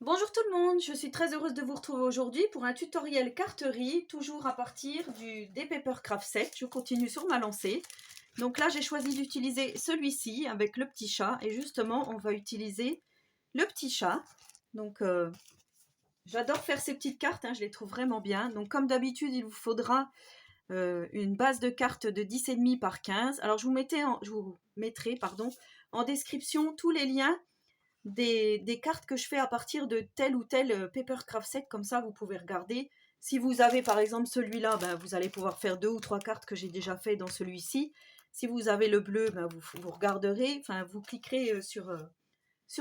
Bonjour tout le monde, je suis très heureuse de vous retrouver aujourd'hui pour un tutoriel carterie, toujours à partir des Papercraft set. Je continue sur ma lancée. Donc là, j'ai choisi d'utiliser celui-ci avec le petit chat. Et justement, on va utiliser le petit chat. Donc, j'adore faire ces petites cartes, je les trouve vraiment bien. Donc, comme d'habitude, il vous faudra une base de cartes de 10,5 par 15. Alors, je vous mettrai en description tous les liens des cartes que je fais à partir de tel ou tel Papercraft set, comme ça vous pouvez regarder. Si vous avez par exemple celui-là, vous allez pouvoir faire 2 ou 3 cartes que j'ai déjà fait dans celui-ci. Si vous avez le bleu, vous regarderez, enfin vous cliquerez sur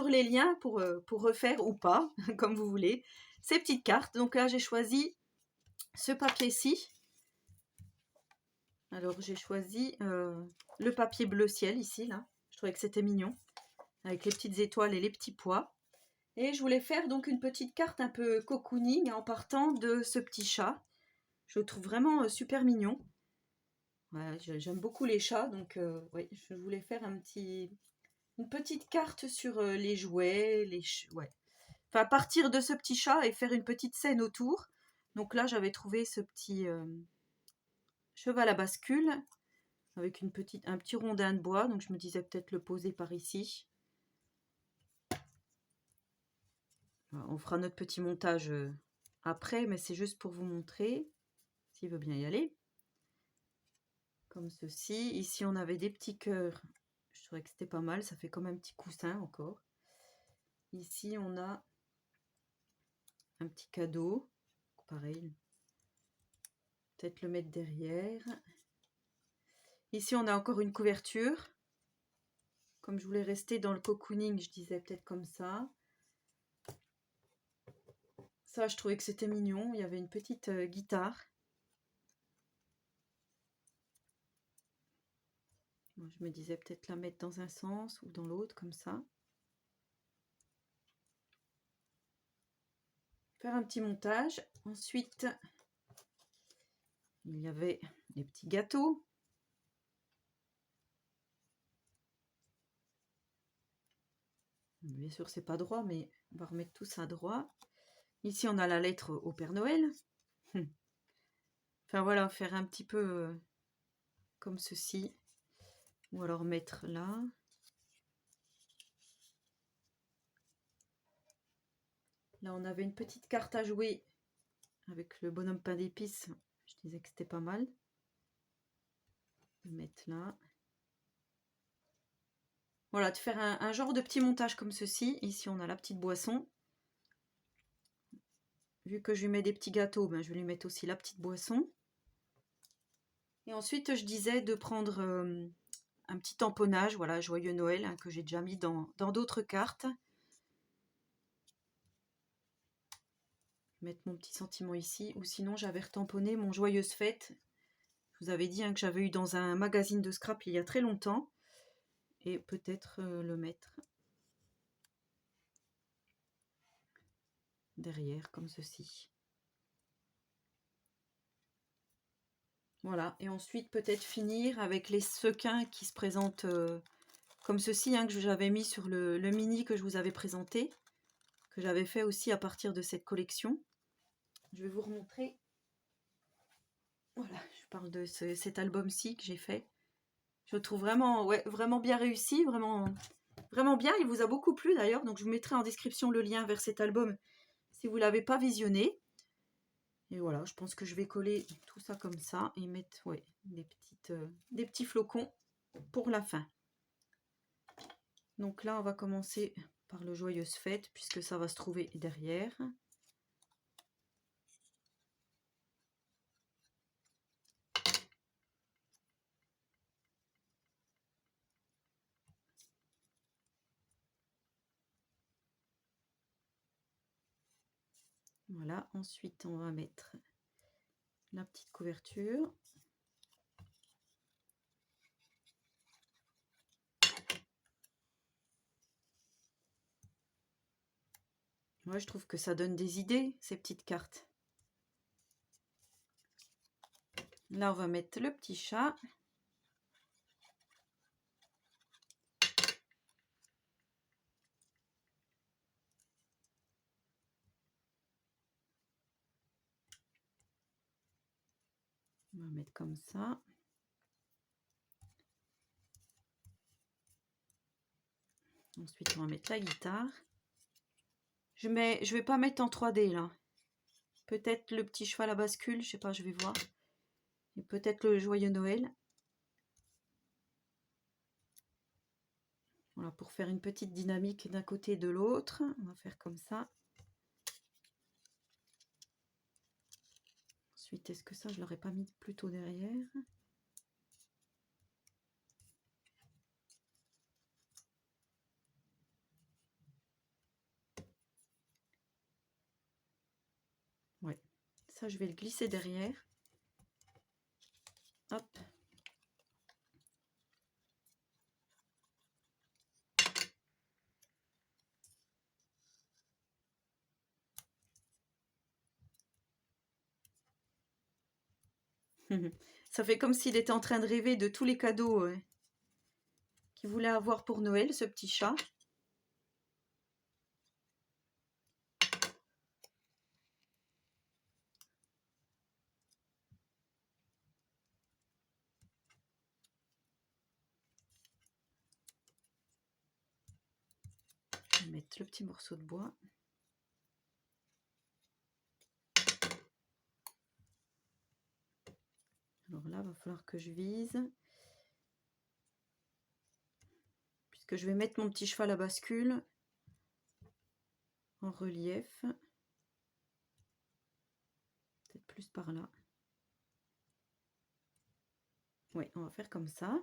les liens pour refaire ou pas, comme vous voulez, ces petites cartes. Donc là j'ai choisi ce papier-ci. Alors j'ai choisi le papier bleu ciel ici, là. Je trouvais que c'était mignon, avec les petites étoiles et les petits pois. Et je voulais faire donc une petite carte un peu cocooning en partant de ce petit chat. Je le trouve vraiment super mignon. Voilà, j'aime beaucoup les chats, donc ouais, je voulais faire une petite carte sur les jouets, ouais. Enfin, partir de ce petit chat et faire une petite scène autour. Donc là, j'avais trouvé ce petit cheval à bascule avec un petit rondin de bois. Donc je me disais peut-être le poser par ici. On fera notre petit montage après, mais c'est juste pour vous montrer, s'il veut bien y aller. Comme ceci. Ici, on avait des petits cœurs. Je trouvais que c'était pas mal. Ça fait comme un petit coussin encore. Ici, on a un petit cadeau. Pareil. Peut-être le mettre derrière. Ici, on a encore une couverture. Comme je voulais rester dans le cocooning, je disais peut-être comme ça. Ça, je trouvais que c'était mignon. Il y avait une petite guitare. Bon, je me disais peut-être la mettre dans un sens ou dans l'autre, comme ça. Faire un petit montage. Ensuite, il y avait les petits gâteaux. Bien sûr, c'est pas droit, mais on va remettre tout ça droit. Ici, on a la lettre au Père Noël. Enfin voilà, faire un petit peu comme ceci. Ou alors mettre là. Là, on avait une petite carte à jouer avec le bonhomme pain d'épices. Je disais que c'était pas mal. Mettre là. Voilà, de faire un genre de petit montage comme ceci. Ici, on a la petite boisson. Vu que je lui mets des petits gâteaux, je vais lui mettre aussi la petite boisson. Et ensuite, je disais de prendre un petit tamponnage, voilà, Joyeux Noël, que j'ai déjà mis dans d'autres cartes. Mettre mon petit sentiment ici, ou sinon j'avais retamponné mon Joyeuse Fête. Je vous avais dit que j'avais eu dans un magazine de scrap il y a très longtemps. Et peut-être le mettre derrière, comme ceci. Voilà, et ensuite peut-être finir avec les sequins qui se présentent comme ceci, que j'avais mis sur le mini que je vous avais présenté, que j'avais fait aussi à partir de cette collection. Je vais vous remontrer. Voilà, je parle de cet album-ci que j'ai fait. Je le trouve vraiment, ouais, vraiment bien réussi, vraiment, vraiment bien. Il vous a beaucoup plu d'ailleurs, donc je vous mettrai en description le lien vers cet album si vous ne l'avez pas visionné. Et voilà, je pense que je vais coller tout ça comme ça et mettre des petits flocons pour la fin. Donc là, on va commencer par le Joyeuse Fête puisque ça va se trouver derrière. Voilà, ensuite on va mettre la petite couverture. Moi, je trouve que ça donne des idées, ces petites cartes. Là, on va mettre le petit chat. On va mettre comme ça. Ensuite, on va mettre la guitare. Je vais pas mettre en 3D là. Peut-être le petit cheval à bascule, je sais pas, je vais voir. Et peut-être le joyeux Noël. Voilà, pour faire une petite dynamique d'un côté et de l'autre. On va faire comme ça. Ensuite, est-ce que ça, je l'aurais pas mis plutôt derrière? Ouais, ça, je vais le glisser derrière. Hop. Ça fait comme s'il était en train de rêver de tous les cadeaux qu'il voulait avoir pour Noël, ce petit chat. Je vais mettre le petit morceau de bois. Alors là, il va falloir que je vise. Puisque je vais mettre mon petit cheval à bascule en relief. Peut-être plus par là. Oui, on va faire comme ça.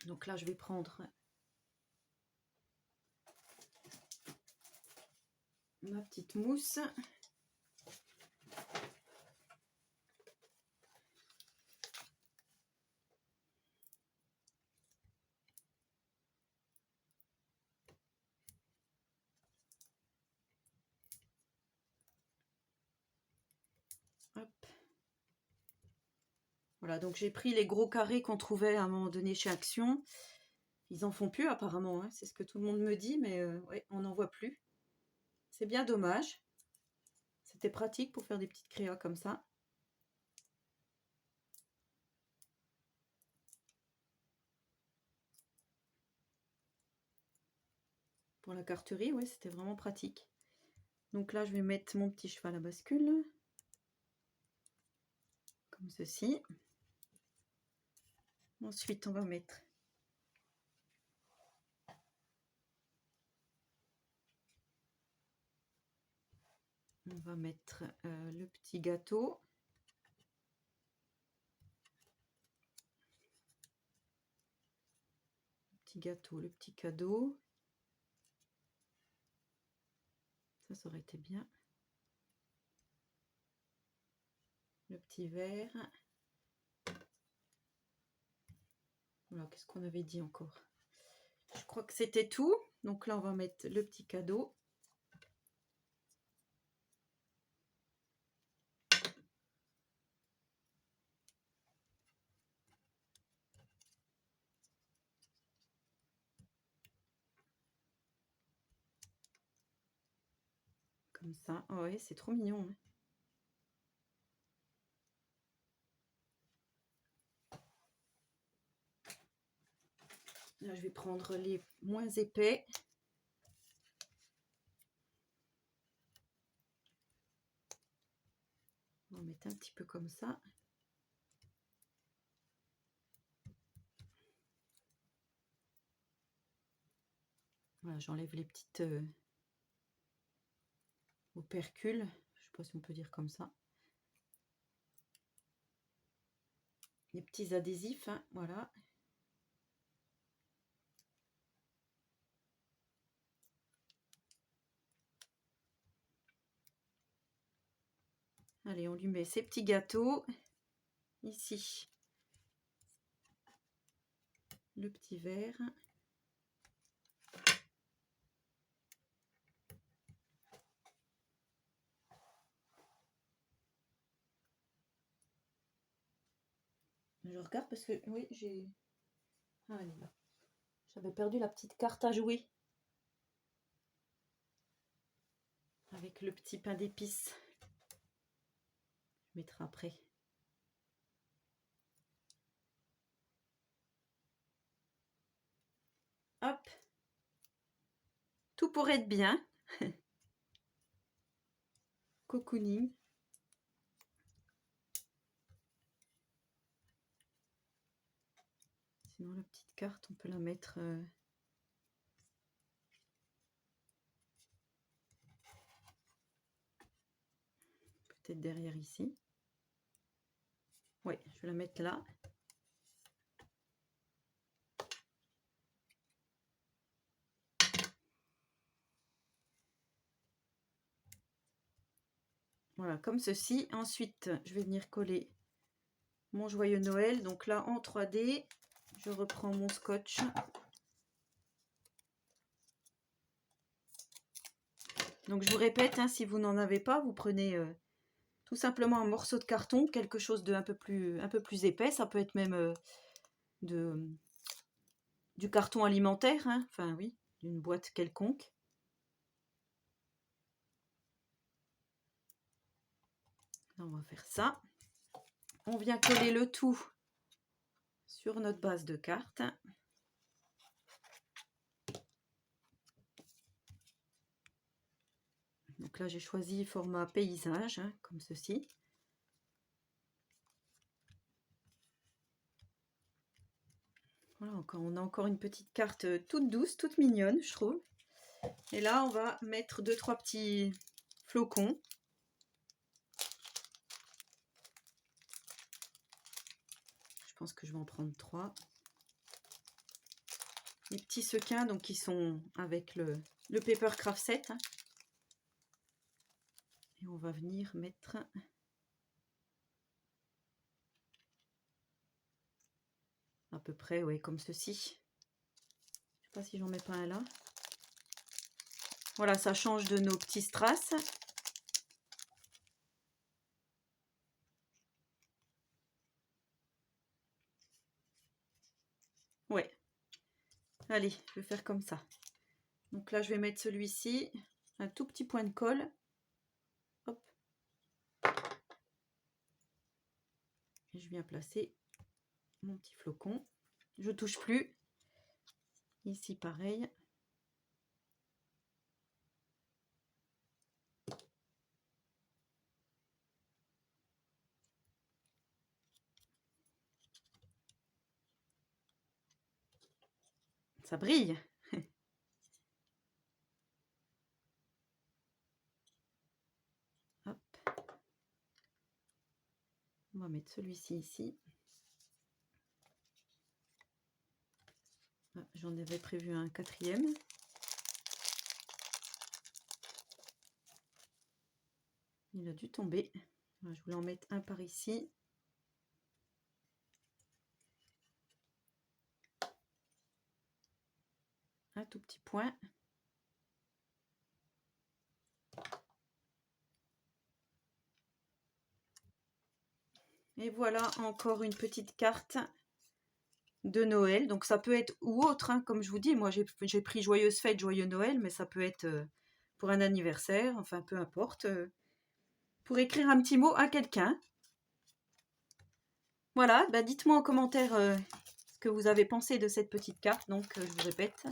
Donc là, je vais prendre ma petite mousse. Hop. Voilà, donc j'ai pris les gros carrés qu'on trouvait à un moment donné chez Action. Ils en font plus apparemment, hein. C'est ce que tout le monde me dit, mais ouais, on n'en voit plus. C'est bien dommage. C'était pratique pour faire des petites créas comme ça. Pour la carterie, ouais, c'était vraiment pratique. Donc là, je vais mettre mon petit cheval à bascule. Comme ceci. Ensuite, on va mettre le petit gâteau. Le petit gâteau, le petit cadeau. Ça aurait été bien. Le petit verre. Voilà, qu'est-ce qu'on avait dit encore? Je crois que c'était tout. Donc là, on va mettre le petit cadeau. Comme ça. Oh ouais, c'est trop mignon. Hein. Là, je vais prendre les moins épais. On va mettre un petit peu comme ça. Voilà, j'enlève les petites opercules. Je ne sais pas si on peut dire comme ça. Les petits adhésifs, hein, voilà. Allez, on lui met ses petits gâteaux. Ici, le petit verre. Je regarde parce que, oui, j'ai... Ah, elle est là. J'avais perdu la petite carte à jouer. Avec le petit pain d'épices. Je mettrai après. Hop. Tout pour être bien. Cocooning. Sinon la petite carte, on peut la mettre peut-être derrière ici. Oui, je vais la mettre là. Voilà, comme ceci. Ensuite, je vais venir coller mon joyeux Noël. Donc là, en 3D, je reprends mon scotch. Donc je vous répète, hein, si vous n'en avez pas, vous prenez tout simplement un morceau de carton, quelque chose de un peu plus épais. Ça peut être même du carton alimentaire, hein. Enfin oui, d'une boîte quelconque. Là, on va faire ça. On vient coller le tout sur notre base de carte. Donc là, j'ai choisi format paysage, hein, comme ceci. Voilà, on a encore une petite carte toute douce, toute mignonne, je trouve. Et là, on va mettre 2-3 petits flocons. Je pense que je vais en prendre 3. Les petits sequins, donc qui sont avec le Paper Craft Set. Hein. Et on va venir mettre à peu près, ouais, comme ceci. Je sais pas si j'en mets pas un là. Voilà, ça change de nos petits strass. Ouais. Allez, je vais faire comme ça. Donc là, je vais mettre celui-ci, un tout petit point de colle. Hop. Et je viens placer mon petit flocon. Je touche plus. Ici, pareil. Ça brille. Hop. On va mettre celui-ci ici. Ah, j'en avais prévu un 4e. Il a dû tomber. Je voulais en mettre un par ici. Un tout petit point. Et voilà encore une petite carte de Noël. Donc ça peut être ou autre, hein, comme je vous dis. Moi j'ai pris Joyeuse Fête, Joyeux Noël, mais ça peut être pour un anniversaire, enfin peu importe. Pour écrire un petit mot à quelqu'un. Voilà, bah dites-moi en commentaire ce que vous avez pensé de cette petite carte. Donc je vous répète,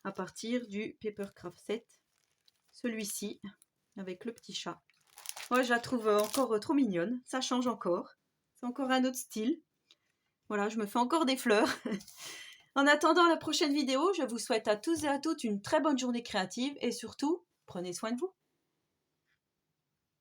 à partir du Paper Craft Set, celui-ci, avec le petit chat. Moi je la trouve encore trop mignonne, ça change encore. C'est encore un autre style. Voilà, je me fais encore des fleurs. En attendant la prochaine vidéo, je vous souhaite à tous et à toutes une très bonne journée créative et surtout, prenez soin de vous.